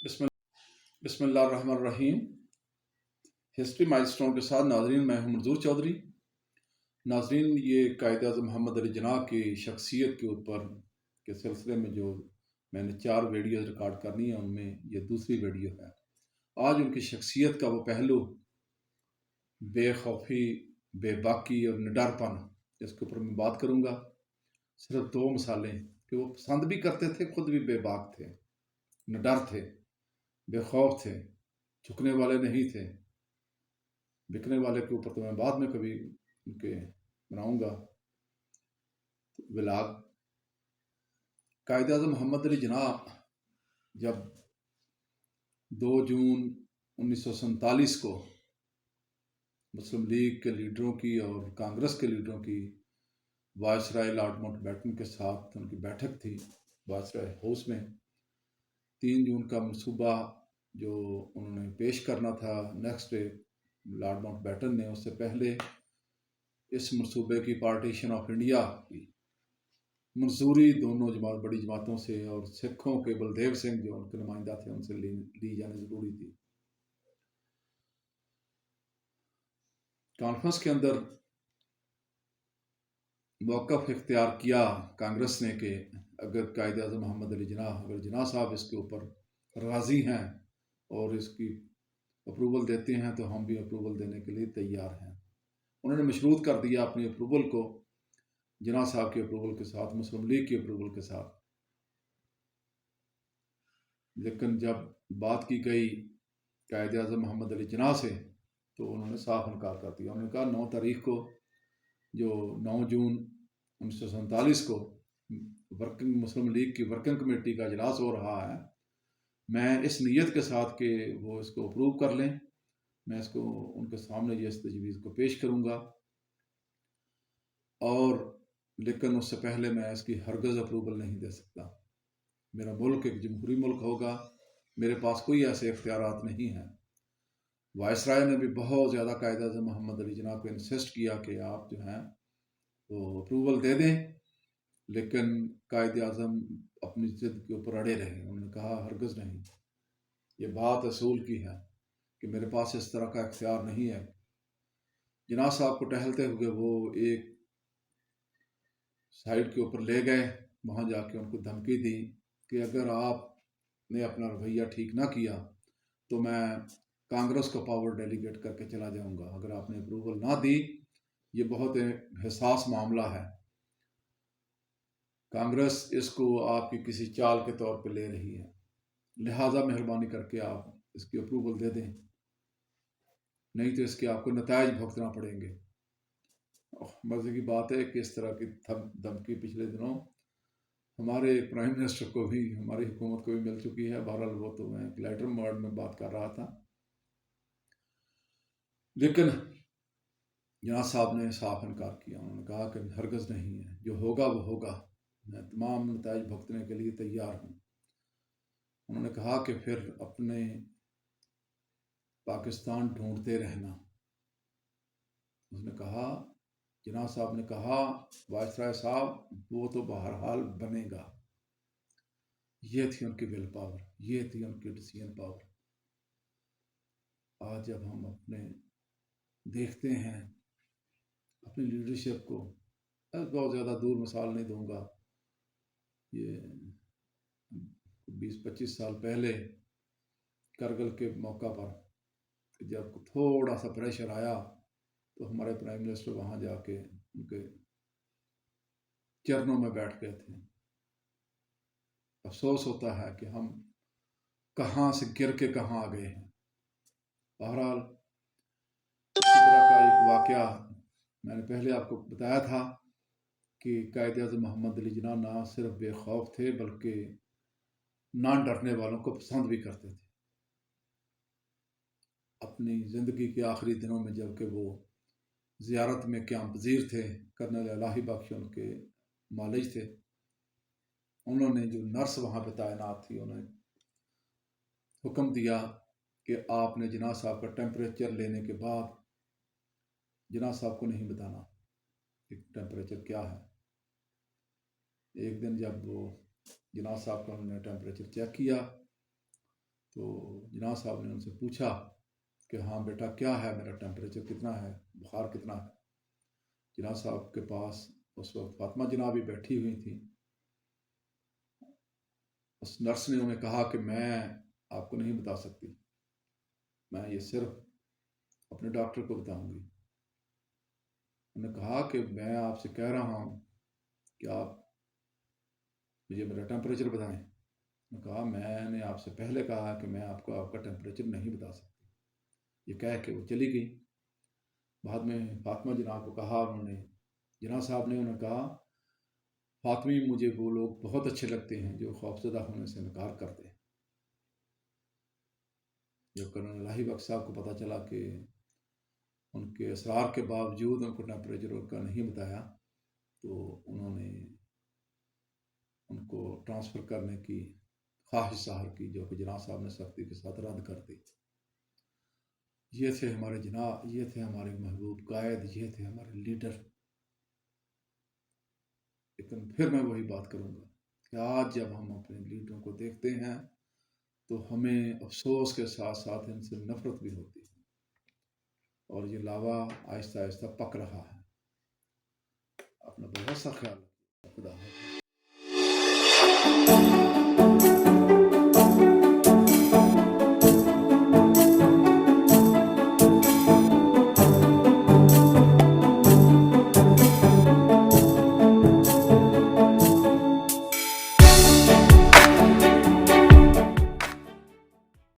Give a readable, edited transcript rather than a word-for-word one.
बिस्मिल बिस्मिल्लाहिर्रहमानिर्रहीम। History milestone के साथ नाजरीन, मैं हूं मंजूर चौधरी। नाजरीन, ये कायद-ए-आज़म मोहम्मद अली जिन्नाह की शख्सियत के ऊपर के सिलसिले में जो मैंने 4 वीडियो रिकॉर्ड करनी है, उनमें ये दूसरी वीडियो है। आज उनकी शख्सियत का वो पहलू, बेखौफी, बेबाकी और निडरपन, इसके ऊपर मैं बात करूँगा। सिर्फ 2 मिसालें कि वो पसंद भी करते थे, खुद भी बेबाक थे, निडर थे, बेखौफ थे, झुकने वाले नहीं थे। बिकने वाले के ऊपर तो मैं बाद में कभी उनके बनाऊंगा व्लॉग। कायद-ए-आज़म मोहम्मद अली जिन्नाह जब 2 जून 1947 को मुस्लिम लीग के लीडरों की और कांग्रेस के लीडरों की वायसराय लॉर्ड माउंटबेटन के साथ उनकी बैठक थी वायसराय हाउस में, 3 जून का मनसूबा जो उन्होंने पेश करना था नेक्स्ट डे लॉर्ड माउंटबेटन ने, उससे पहले इस मनसूबे की पार्टीशन ऑफ इंडिया की मंजूरी दोनों बड़ी जमातों से और सिखों के बलदेव सिंह जो उनके नुमाइंदा थे उनसे ली जानी जरूरी थी। कॉन्फ्रेंस के अंदर मौक़िफ़ इख्तियार किया कांग्रेस ने कि अगर कायद-ए-आज़म मोहम्मद अली जिन्नाह, अगर जिन्नाह साहब इसके ऊपर राज़ी हैं और इसकी अप्रूवल देते हैं तो हम भी अप्रूवल देने के लिए तैयार हैं। उन्होंने मशरूत कर दिया अपनी अप्रूवल को जिन्नाह साहब की अप्रूवल के साथ, मुस्लिम लीग की अप्रूवल के साथ। लेकिन जब बात की गई कायद-ए-आज़म मोहम्मद अली जिन्नाह से तो उन्होंने साफ इनकार कर दिया। उन्होंने कहा 9 तारीख को, जो 9 जून 1947 को वर्किंग मुस्लिम लीग की वर्किंग कमेटी का इजलास हो रहा है, मैं इस नीयत के साथ कि वो इसको अप्रूव कर लें, मैं इसको उनके सामने ये इस तजवीज़ को पेश करूँगा, और लेकिन उससे पहले मैं इसकी हरगज़ अप्रूवल नहीं दे सकता। मेरा मुल्क एक जमहूरी मुल्क होगा, मेरे पास कोई ऐसे इख्तियारात नहीं हैं। वायसराय ने भी बहुत ज़्यादा कायद-ए-आज़म मोहम्मद अली जिन्नाह को इंसिस्ट किया कि आप जो हैं वो अप्रूवल दे दें, लेकिन कायद-ए-आज़म अपनी ज़िद के ऊपर अड़े रहे। उन्होंने कहा हरगिज़ नहीं, ये बात असूल की है कि मेरे पास इस तरह का इख्तियार नहीं है। जिन्नाह साहब को टहलते हुए वो एक साइड के ऊपर ले गए, वहाँ जाके उनको धमकी दी कि अगर आपने अपना रवैया ठीक ना किया तो मैं कांग्रेस को पावर डेलीगेट करके चला जाऊंगा। अगर आपने अप्रूवल ना दी, ये बहुत हसास मामला है, कांग्रेस इसको आपकी किसी चाल के तौर पे ले रही है, लिहाजा मेहरबानी करके आप इसकी अप्रूवल दे दें, नहीं तो इसके आपको नतायज भुगतना पड़ेंगे। मज़े की बात है कि इस तरह की धमकी पिछले दिनों हमारे प्राइम मिनिस्टर को भी, हमारी हुकूमत को भी मिल चुकी है। बहरहाल वो तो मैं लेटर वर्ड में बात कर रहा था, लेकिन जिन्नाह साहब ने साफ इनकार किया। उन्होंने कहा कि हरगज़ नहीं है, जो होगा वो होगा, मैं तमाम नताइज भुगतने के लिए तैयार हूँ। उन्होंने कहा कि फिर अपने पाकिस्तान ढूंढते रहना। उसने कहा, जिन्नाह साहब ने कहा, वायसराय साहब वो तो बहरहाल बनेगा। ये थी उनकी विल पावर, ये थी उनकी डिसीजन पावर। आज जब हम अपने देखते हैं अपनी लीडरशिप को, बहुत ज़्यादा दूर मिसाल नहीं दूंगा, ये 20-25 साल पहले करगिल के मौका पर जब थोड़ा सा प्रेशर आया तो हमारे प्राइम मिनिस्टर वहाँ जाके उनके चरणों में बैठ गए थे। अफसोस होता है कि हम कहाँ से गिर के कहाँ आ गए हैं। बहरहाल इसी तरह का एक वाक़या मैंने पहले आपको बताया था कि कायद-ए-आज़म मोहम्मद अली जिन्नाह ना सिर्फ बेखौफ थे बल्कि ना डरने वालों को पसंद भी करते थे। अपनी ज़िंदगी के आखिरी दिनों में जबकि वो ज़ियारत में क़याम पज़ीर थे, कर्नल इलाही बख्श उनके मालिज थे, उन्होंने जो नर्स वहाँ पर तैनात थी उन्हें हुक्म दिया कि आपने जिन्नाह साहब का टेम्परेचर लेने के बाद जिन्नाह साहब को नहीं बताना कि टेम्परेचर क्या है। एक दिन जब वो जिन्नाह साहब का उन्होंने टेम्परेचर चेक किया तो जना साहब ने उनसे पूछा कि हाँ बेटा, क्या है, मेरा टेम्परेचर कितना है, बुखार कितना है। जना साहब के पास उस वक्त फातिमा जना भी बैठी हुई थी। उस नर्स ने उन्हें कहा कि मैं आपको नहीं बता सकती, मैं ये सिर्फ अपने डॉक्टर को बताऊंगी। उन्होंने कहा कि मैं आपसे कह रहा हूँ कि आप मुझे मेरा टेम्परेचर बताएं। उन्होंने कहा मैंने आपसे पहले कहा कि मैं आपको आपका टेम्परेचर नहीं बता सकती। ये कह के वो चली गई। बाद में फातिमा जना को कहा उन्होंने, जना साहब ने उन्हें कहा, फातिमी, मुझे वो लोग बहुत अच्छे लगते हैं जो खौफजदा होने से इनकार करते हैं। जब कर्नल लाही बख्श साहब को पता चला कि उनके असरार के बावजूद उनको टेम्परेचर उनका नहीं बताया, तो उन्होंने उनको ट्रांसफ़र करने की ख्वाहिश ज़ाहिर की, जो कि जना साहब ने सख्ती के साथ रद्द कर दी। ये थे हमारे जना, ये थे हमारे महबूब कायद, ये थे हमारे लीडर। लेकिन फिर मैं वही बात करूँगा कि आज जब हम अपने लीडरों को देखते हैं तो हमें अफसोस के साथ साथ इनसे नफरत भी होती है, और ये लावा आहिस्ता आहिस्ता पक रहा है। अपना बहुत सा ख्याल रखिए। खुदा हाफ़िज़।